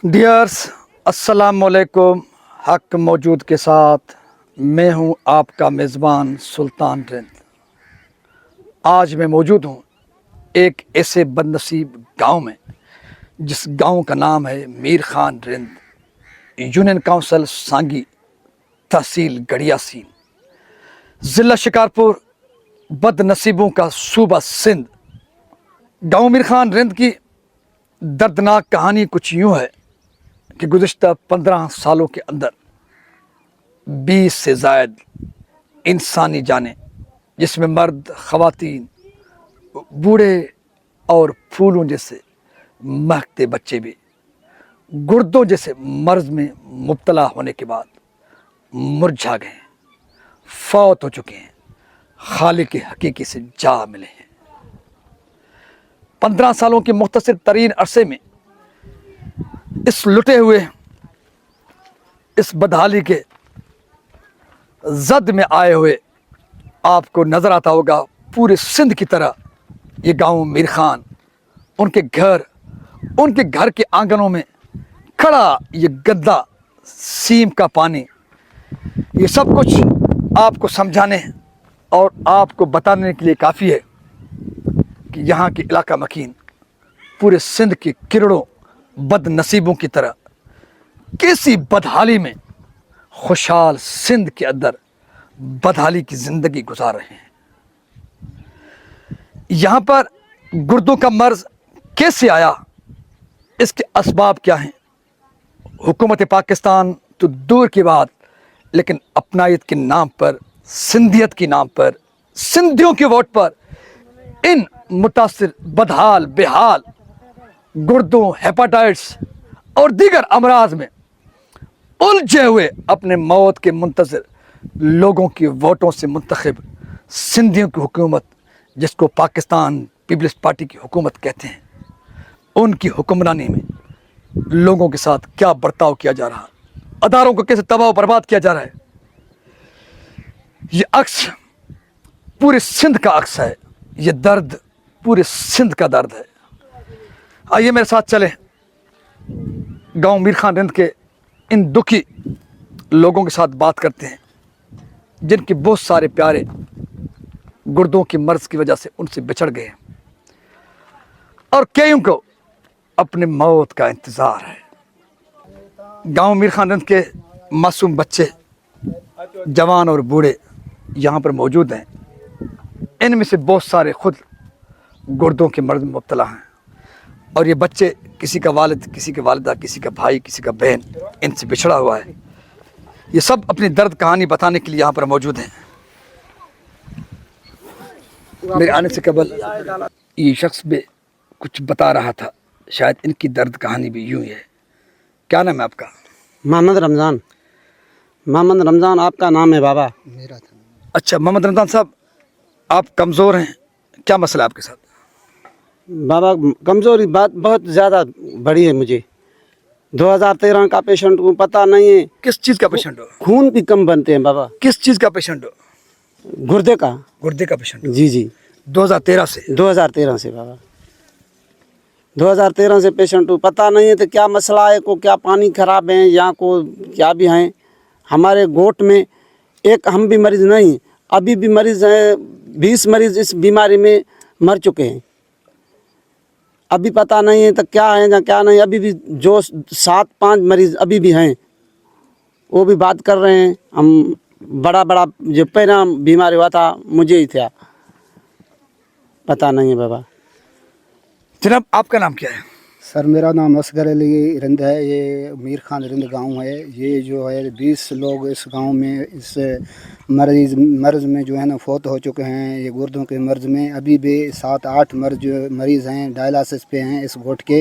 Dears, अस्सलाम वालेकुम। हक मौजूद के साथ मैं हूं आपका मेज़बान सुल्तान रिंद। आज मैं मौजूद हूं एक ऐसे बदनसीब गांव में जिस गांव का नाम है मीर खान रिंद, यूनियन काउंसिल सांगी, तहसील गड़ियासीन, ज़िला शिकारपुर, बदनसीबों का सूबा सिंध। गांव मीर खान रिंद की दर्दनाक कहानी कुछ यूँ है कि गुज़िश्ता 15 सालों के अंदर 20 से ज़ायद इंसानी जानें, जिसमें मर्द, ख़वातीन, बूढ़े और फूलों जैसे महकते बच्चे भी गुर्दों जैसे मर्ज़ में मुब्तला होने के बाद मुरझा गए हैं, फौत हो चुके हैं, खालिक हकीकी से जा मिले हैं। 15 सालों के मुख्तसर तरीन अरसे में इस लुटे हुए, इस बदहाली के जद में आए हुए आपको नज़र आता होगा पूरे सिंध की तरह ये गांव मीर खान, उनके घर के आंगनों में खड़ा ये गद्दा, सीम का पानी, ये सब कुछ आपको समझाने और आपको बताने के लिए काफ़ी है कि यहाँ के इलाका मकीन पूरे सिंध के किरणों बदनसीबों की तरह कैसी बदहाली में खुशहाल सिंध के अंदर बदहाली की ज़िंदगी गुजार रहे हैं। यहाँ पर गुर्दों का मर्ज़ कैसे आया, इसके असबाब क्या हैं? हुकूमत पाकिस्तान तो दूर की बात, लेकिन अपनायत के नाम पर, सिंधियत के नाम पर, सिंधियों के वोट पर इन मुतासिर बदहाल, बेहाल गुर्दों, हेपाटाइट्स और दीगर अमराज में उलझे हुए अपने मौत के मुंतज़िर लोगों की वोटों से मुंतखब सिंधियों की हुकूमत, जिसको पाकिस्तान पीपल्स पार्टी की हुकूमत कहते हैं, उनकी हुक्मरानी में लोगों के साथ क्या बर्ताव किया जा रहा है, अदारों को कैसे तबाह बर्बाद किया जा रहा है, ये अक्स पूरे सिंध का अक्स है, ये दर्द पूरे सिंध का दर्द है। आइए मेरे साथ चलें, गांव मीर खान रिंद के इन दुखी लोगों के साथ बात करते हैं जिनके बहुत सारे प्यारे गुर्दों की मर्ज़ की वजह से उनसे बिछड़ गए हैं और कईयों को अपने मौत का इंतज़ार है। गांव मीर खान रिंद के मासूम बच्चे, जवान और बूढ़े यहाँ पर मौजूद हैं। इनमें से बहुत सारे खुद गुर्दों के मर्ज़ में मुब्तला हैं और ये बच्चे, किसी का वालिद, किसी का वालिदा, किसी का भाई, किसी का बहन इनसे बिछड़ा हुआ है। ये सब अपनी दर्द कहानी बताने के लिए यहाँ पर मौजूद हैं। मेरे आने से कबल ये शख्स भी कुछ बता रहा था, शायद इनकी दर्द कहानी भी यूँ ही है। क्या नाम है आपका? मोहम्मद रमज़ान। मोहम्मद रमज़ान आपका नाम है बाबा? मेरा था। अच्छा मोहम्मद रमज़ान साहब, आप कमज़ोर हैं, क्या मसला है आपके साथ? बाबा कमज़ोरी बात बहुत ज़्यादा बड़ी है मुझे। 2013 का पेशेंट हूँ, पता नहीं है किस चीज़ का पेशेंट हो? खून भी कम बनते हैं बाबा। किस चीज़ का पेशेंट हो? गुर्दे का। गुर्दे का पेशेंट हो? जी जी। 2013 से? 2013 से बाबा, 2013 से पेशेंट हूँ, पता नहीं है तो क्या मसला है, को क्या पानी ख़राब है या को क्या भी हैं। हमारे गोट में एक हम भी मरीज़ नहीं, अभी भी मरीज़ हैं, 20 मरीज़ इस बीमारी में मर चुके हैं। अभी पता नहीं है तो क्या है या क्या नहीं, अभी भी जो 7-5 मरीज़ अभी भी हैं, वो भी बात कर रहे हैं। हम बड़ा जो पहला बीमारी हुआ था मुझे ही था, पता नहीं है बाबा। जनाब आपका नाम क्या है? सर मेरा नाम असगर अली रिंद है। ये मीर खान रिंद गांव है। ये जो है 20 लोग इस गांव में इस मर्ज़ में जो है ना फौत हो चुके हैं। ये गुर्दों के मर्ज़ में अभी भी 7-8 मरीज़ हैं, डायलिसिस पे हैं इस गोट के।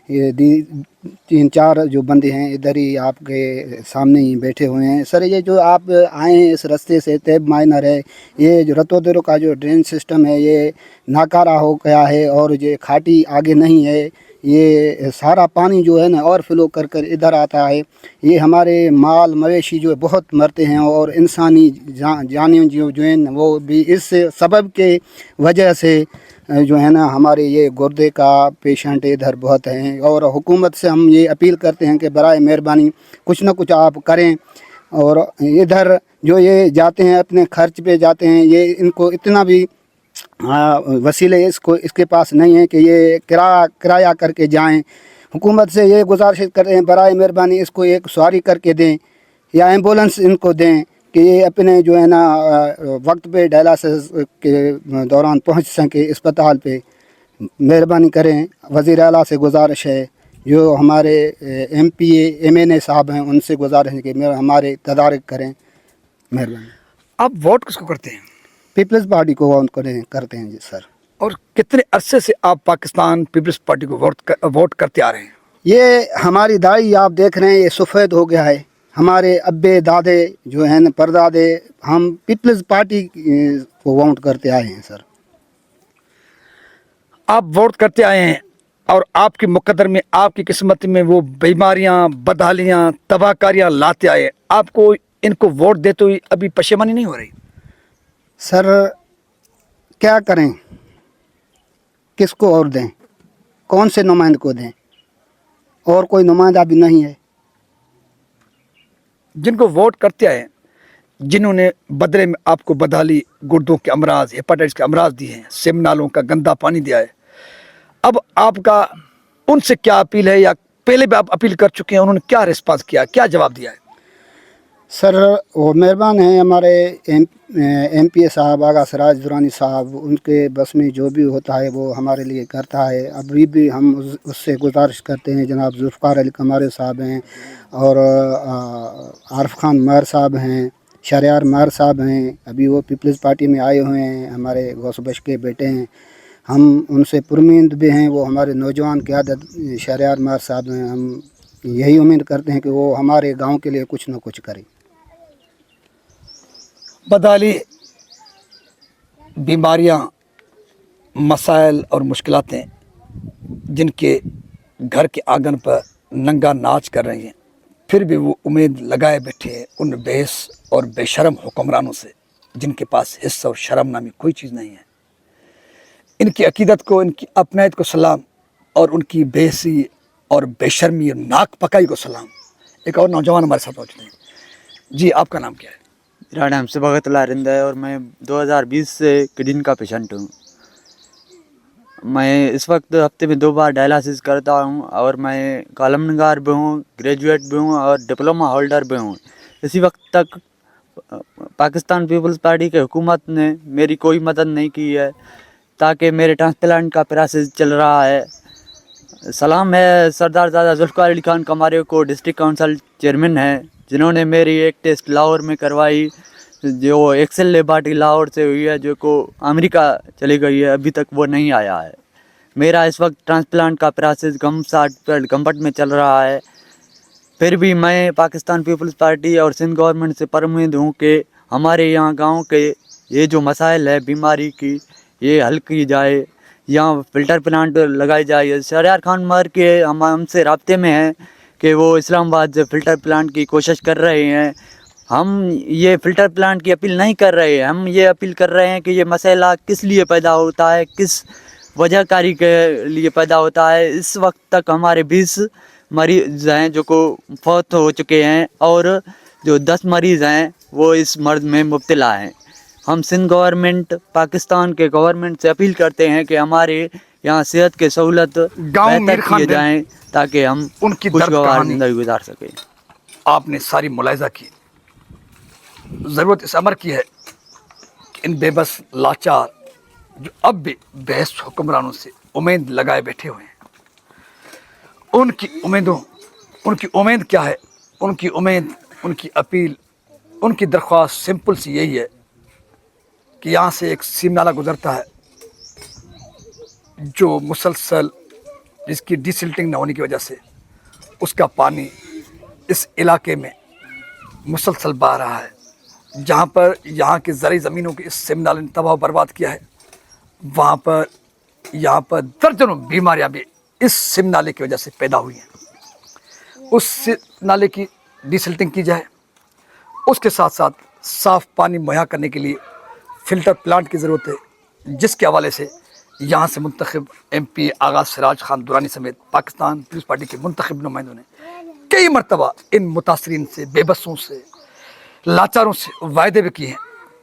ये 3-4 जो बंदे हैं इधर ही आपके सामने ही बैठे हुए हैं। सर ये जो आप आए हैं इस रास्ते से, तैब माइनर है, ये जो रतोदरो का जो ड्रेन सिस्टम है ये नाकारा हो गया है और ये खाटी आगे नहीं है। ये सारा पानी जो है ना और फ्लो कर इधर आता है। ये हमारे माल मवेशी जो बहुत मरते हैं और इंसानी जानें जो हैं वो भी इस सबब के वजह से जो है ना हमारे ये गुर्दे का पेशेंट इधर बहुत हैं, और हुकूमत से हम ये अपील करते हैं कि बराए मेहरबानी कुछ ना कुछ आप करें। और इधर जो ये जाते हैं अपने खर्च पे जाते हैं, ये इनको इतना भी वसीले इसके पास नहीं है कि ये किराया करके जाएं। हुकूमत से ये गुजारिश करते हैं बराए मेहरबानी इसको एक सवारी करके दें या एम्बुलेंस इनको दें कि ये अपने जो है ना वक्त पे डायलिसिस के दौरान पहुंच सकें अस्पताल पे। मेहरबानी करें, वज़ीर आला से गुजारिश है, जो हमारे MP MNA साहब हैं उनसे गुजारिश है कि हमारे तदारक करें, मेहरबानी। आप वोट किसको करते हैं? पीपल्स पार्टी को वोट करते हैं जी सर। और कितने अरसे से आप पाकिस्तान पीपल्स पार्टी को वोट करते आ रहे हैं? ये हमारी दाई आप देख रहे हैं ये सफ़ेद हो गया है। हमारे अब्बे दादे जो हैं न परदादे, हम पीपल्स पार्टी को वोट करते आए हैं सर। आप वोट करते आए हैं और आपके मुकद्दर में, आपकी किस्मत में वो बीमारियां, बदहालियां, तबाहकारियां लाते आए, आपको इनको वोट देते हुए अभी पशेमानी नहीं हो रही? सर क्या करें, किसको और दें, कौन से नुमाइंदे को दें, और कोई नुमाइंदा भी नहीं है। जिनको वोट करते आए, जिन्होंने बदले में आपको बदहाली, गुर्दों के अमराज, हेपाटाइटिस के अमराज दिए हैं, सिम नालों का गंदा पानी दिया है, अब आपका उनसे क्या अपील है, या पहले भी आप अपील कर चुके हैं, उन्होंने क्या रिस्पांस किया, क्या जवाब दिया है? सर वो मेहरबान हैं हमारे MP साहब आगा सिराज दुरानी साहब, उनके बस में जो भी होता है वो हमारे लिए करता है। अभी भी हम उससे गुजारिश करते हैं। जनाब जुल्फ़िकार अली कमारे साहब हैं और आरिफ खान मर साहब हैं, शहरयार मर साहब हैं, अभी वो पीपल्स पार्टी में आए हुए हैं, हमारे गौस बश के बेटे हैं। हम उनसे पुरमीद भी हैं, वो हमारे नौजवान क़यादत शहरयार मर साहब हैं। हम यही उम्मीद करते हैं कि वो हमारे गांव के लिए कुछ न कुछ करें। बदहाली, बीमारियां, मसाइल और मुश्किलातें जिनके घर के आंगन पर नंगा नाच कर रही हैं, फिर भी वो उम्मीद लगाए बैठे हैं उन बेहस और बेशरम हुक्मरानों से जिनके पास हिस्सा और शर्म नामी कोई चीज़ नहीं है। इनकी अकीदत को, इनकी अपनायत को सलाम, और उनकी बेहसी और बेशर्मी और नाक पकाई को सलाम। एक और नौजवान हमारे साथ पहुँचते हैं। जी, आपका नाम क्या है? मेरा नाम सुबगतुल्लाह रिंद है और मैं 2020 से किडनी का पेशेंट हूँ। मैं इस वक्त हफ्ते में 2 बार डायलिसिस करता हूँ और मैं कॉलम नगार भी हूँ, ग्रेजुएट भी हूँ और डिप्लोमा होल्डर भी हूँ। इसी वक्त तक पाकिस्तान पीपल्स पार्टी के हुकूमत ने मेरी कोई मदद नहीं की है, ताकि मेरे ट्रांसप्लांट का प्रोसेस चल रहा है। सलाम है सरदार ज़ादा जुल्फ़िकार अली खान कमारे को, डिस्ट्रिक्ट काउंसिल चेयरमैन हैं, जिन्होंने मेरी एक टेस्ट लाहौर में करवाई, जो एक्सेल लेबार्टरी लाहौर से हुई है, जो को अमेरिका चली गई है, अभी तक वो नहीं आया है। मेरा इस वक्त ट्रांसप्लांट का प्रोसेस गम्बट में चल रहा है। फिर भी मैं पाकिस्तान पीपल्स पार्टी और सिंध गवर्नमेंट से परउम्मीद हूँ कि हमारे यहाँ गांव के ये जो मसाइल है बीमारी की, ये हल की जाए, यहाँ फ़िल्टर प्लांट लगाई जाए। शहरयार खान मर के हम हमसे राब्ते में हैं कि वो इस्लामाबाद से फ़िल्टर प्लांट की कोशिश कर रहे हैं। हम ये फ़िल्टर प्लांट की अपील नहीं कर रहे हैं, हम ये अपील कर रहे हैं कि ये मसला किस लिए पैदा होता है, किस वजहकारी के लिए पैदा होता है। इस वक्त तक हमारे 20 मरीज़ हैं जो को फौत हो चुके हैं और जो 10 मरीज़ हैं वो इस मर्ज में मुब्तला हैं। हम सिंध गवर्नमेंट, पाकिस्तान के गवर्नमेंट से अपील करते हैं कि हमारे यहाँ सेहत की सहूलत बेहतर किए जाएँ ताकि हम उनकी खुशगवार ज़िंदगी गुजार सकें। आपने सारी मुलाहिजा की, ज़रूरत इस अमर की है कि इन बेबस लाचार जो अब भी बहस हुक्मरानों से उम्मीद लगाए बैठे हुए हैं, उनकी उम्मीद क्या है? उनकी उम्मीद, उनकी अपील, उनकी दरख्वास्त सिंपल सी यही है कि यहाँ से एक सीम नाला गुजरता है जो मुसलसल, जिसकी डिसिल्टिंग न होने की वजह से उसका पानी इस इलाके में मुसलसल बह रहा है। जहाँ पर यहाँ की ज़रई ज़मीनों की इस सिम नाले ने तबाह बर्बाद किया है, वहाँ पर यहाँ पर दर्जनों बीमारियाँ भी इस सिम नाले की वजह से पैदा हुई हैं। उस नाले की डिसिल्टिंग की जाए, उसके साथ साथ साफ़ पानी मुहैया करने के लिए फ़िल्टर प्लांट की ज़रूरत है, जिसके हवाले से यहाँ से मुंतखब MP आगाज सिराज खान दुरानी समेत पाकिस्तान पीपल्स पार्टी के मुंतखब नुमाइंदों ने कई मरतबा इन मुतासरीन से, बेबसों से, लाचारों से वायदे भी किए हैं,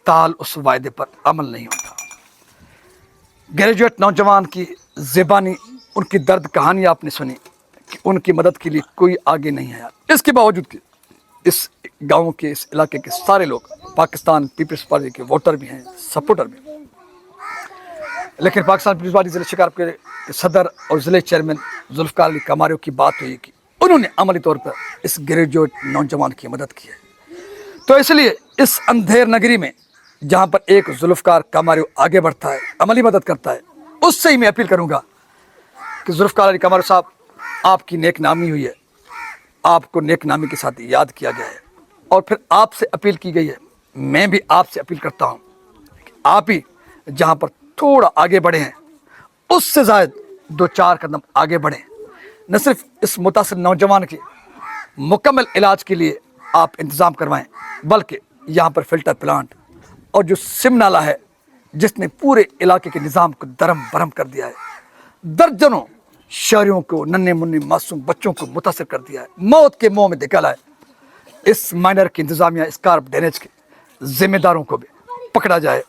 ताल उस वायदे पर अमल नहीं होता। ग्रेजुएट नौजवान की ज़बानी उनकी दर्द कहानी आपने सुनी कि उनकी मदद के लिए कोई आगे नहीं आया। इसके बावजूद कि इस गाँव के, इस इलाके के सारे लोग पाकिस्तान पीपल्स पार्टी के वोटर भी हैं, सपोर्टर भी, लेकिन पाकिस्तान पीपल्स पार्टी ज़िले शिकारपुर के सदर और ज़िले चेयरमैन जुल्फ़कार अली कमारियों की बात हुई कि उन्होंने अमली तौर पर इस ग्रेजुएट नौजवान की मदद की है। तो इसलिए इस अंधेर नगरी में जहाँ पर एक जुल्फ़कार कमारियों आगे बढ़ता है, अमली मदद करता है, उससे ही मैं अपील करूँगा कि जुल्फ़कार अली कमारियों साहब, आपकी नेक नामी हुई है, आपको नेक नामी के साथ याद किया गया है और फिर आपसे अपील की गई है। मैं भी आपसे अपील करता हूँ कि आप ही जहाँ पर थोड़ा आगे बढ़े हैं उससे ज़ायद 2-4 कदम आगे बढ़ें। न सिर्फ इस मुतासिर नौजवान के मुकम्मल इलाज के लिए आप इंतज़ाम करवाएं, बल्कि यहाँ पर फ़िल्टर प्लांट और जो सिम नाला है जिसने पूरे इलाके के निज़ाम को दरम बरम कर दिया है, दर्जनों शहरियों को, नन्हे मुन्ने मासूम बच्चों को मुतासिर कर दिया है, मौत के मुंह में धकेला है, इस माइनर की इंतज़ामिया, स्कार्प डैमेज के ज़िम्मेदारों को भी पकड़ा जाए,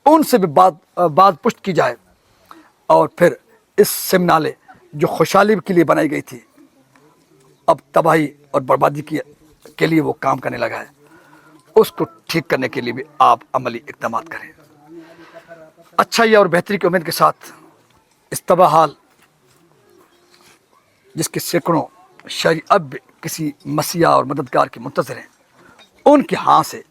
उनसे भी बात पुष्ट की जाए और फिर इस सिम नाले जो खुशहाली के लिए बनाई गई थी अब तबाही और बर्बादी के लिए वो काम करने लगा है, उसको ठीक करने के लिए भी आप अमली इक़दाम करें। अच्छाई और बेहतरी की उम्मीद के साथ इस तबाह हाल जिसके सैकड़ों शहरी अब भी किसी मसीहा और मददगार के मुंतज़िर हैं, उनके हाँ से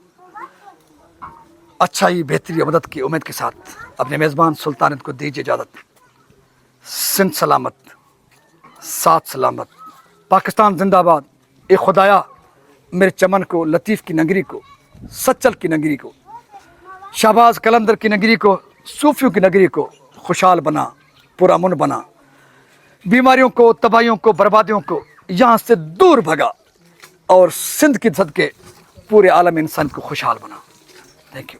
अच्छाई, बेहतरी और मदद की उम्मीद के साथ अपने मेज़बान सुल्तानत को दीजिए इजाज़त। सिंध सलामत, साथ सलामत, पाकिस्तान जिंदाबाद। ए खुदाया मेरे चमन को, लतीफ़ की नगरी को, सच्चल की नगरी को, शहबाज कलंदर की नगरी को, सूफियों की नगरी को खुशहाल बना, पुरअमन बना, बीमारियों को, तबाहियों को, बर्बादियों को यहाँ से दूर भगा और सिंध की सदके पूरे आलम इंसान को खुशहाल बना। Thank you.